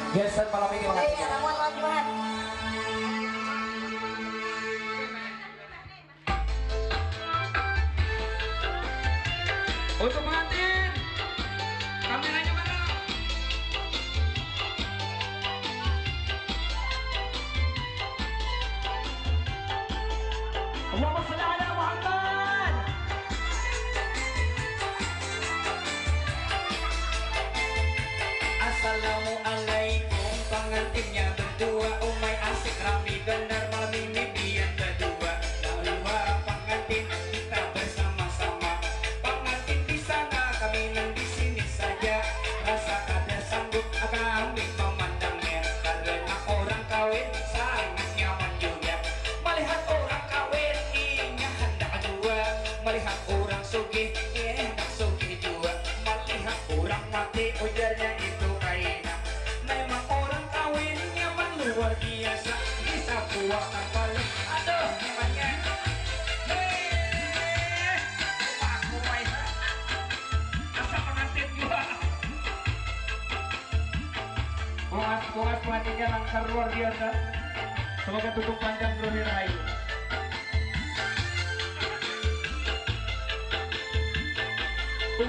Geser malam ini Iya, ramuan wajiban. Untuk pengantin, kameranya mana? Allahumma sholli ala Muhammad. Assalamualaikum, pengantinnya berdua, umai asik rami benar malam ini biar berdua. Lalu pengantin kita bersama-sama, pengantin di sana kami di sini saja. Rasa ada sanggup kami memandangnya, karena orang kawin sangat nyaman juga. Melihat orang kawin inya hendak dua, melihat orang sugih hendak sugih juga, melihat orang mati ujarnya itu kaina. Memang orang kawin nyaman luar biasa, bisa buah tanpa lem. Aduh hebatnya. Aku main asa pengantin juga. Puas pengantinnya langkah luar biasa. Semoga tutup panjang berhirayu.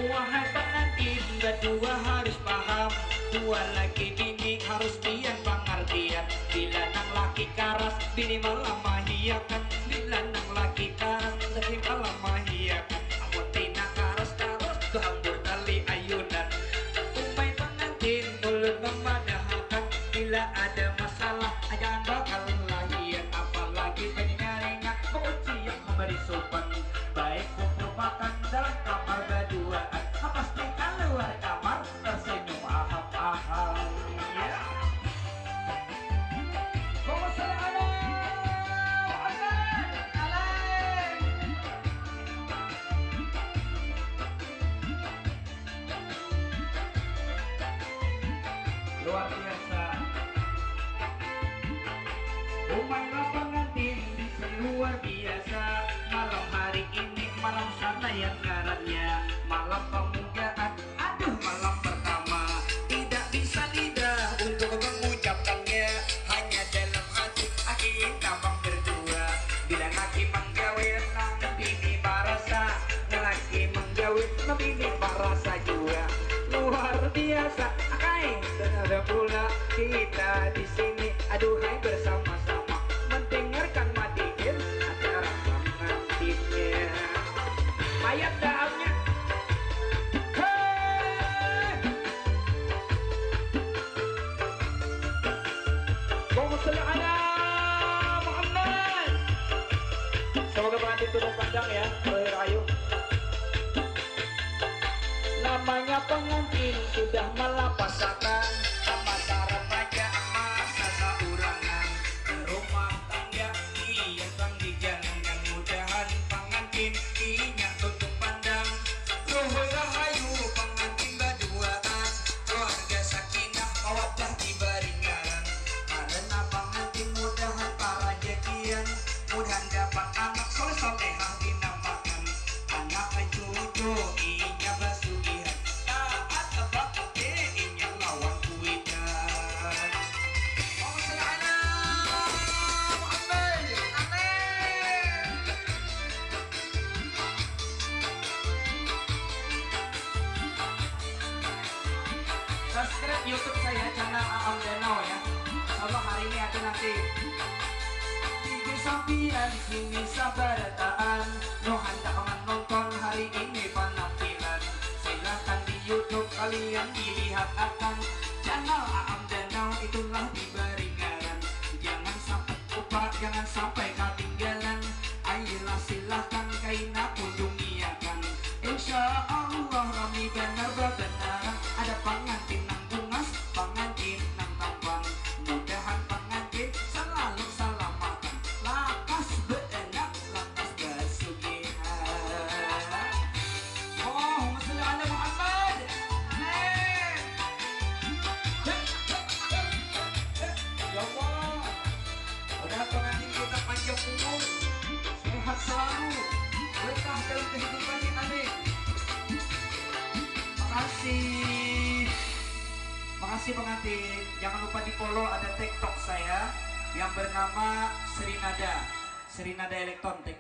Wahai pengantin berdua harus paham, dua laki bini harus pian pengertian. Bila nang laki karas bini malah mahiakan, bila nang laki karas laki malah mahiakan. Amun tina karas terus gambur tali ayunan. Umay pengantin ulun memadahkan, bila ada masalah jangan bakal lahian. Apalagi penyaringan kunci yang memberi sopan, baik merupakan dalam kamar berduaan, pastikan luar kamar tersenyum aham-aham. Ya. Luar biasa. Umaylah pengantin di sini luar biasa. Malam hari ini malam sana yang ngarannya malam pemujaan. Aduh malam pertama tidak bisa lidah untuk mengucapkannya, hanya dalam hati kita bang berdua. Bila laki menggawin nang bini barasa, laki menggawin nang bini barasa juga. Luar biasa, akai dan ada pula kita di sini. Aduhai bersama-sama mendengarkan madiin acara pengantinnya. Ayat daunnya. Hei, Allahumma sholli ala Muhammad. Semoga pengantin turun panjang ya, berhayu. Namanya pengantin sudah melapasakan pemasaran raja masa saurangan rumah tangga iya sang dijalankan. Mudahan pengantin inya tutup pandang, ruhul rahayu pengantin berduaan, keluarga sakinah mawaddah dibaringan. Karena pengantin mudahan para jadian, mudahan dapat anak soleh-solehah dinamakan, anak cucu inya basugihan, taat bakti inya lawan kuitan. Subscribe YouTube saya channel Aam Danau ya. Insyaallah hari ini ada nanti tiga sampian sini sabarataan, no hendak menonton hari ini penampilan. Silahkan di YouTube kalian dilihat akan channel Aam Danau, itulah di Baringaran. Jangan sampai lupa, jangan sampai ketinggalan. Ayolah silahkan kaina kunjungi akan. Insya Allah rami benar-benar ada pengantin nang bungas, pengantin nang tampan. Mudahan pengantin selalu salamatan, lakas beenak, lakas basugihan. Allahumma sholli ala Muhammad. Ya Allah, udah pengantin kita panjang umur, sehat selalu, berkah dalam kehidupan kita nih. Makasih. kasih pengantin. Jangan lupa di follow, ada TikTok saya yang bernama Serinada Elektron TikTok.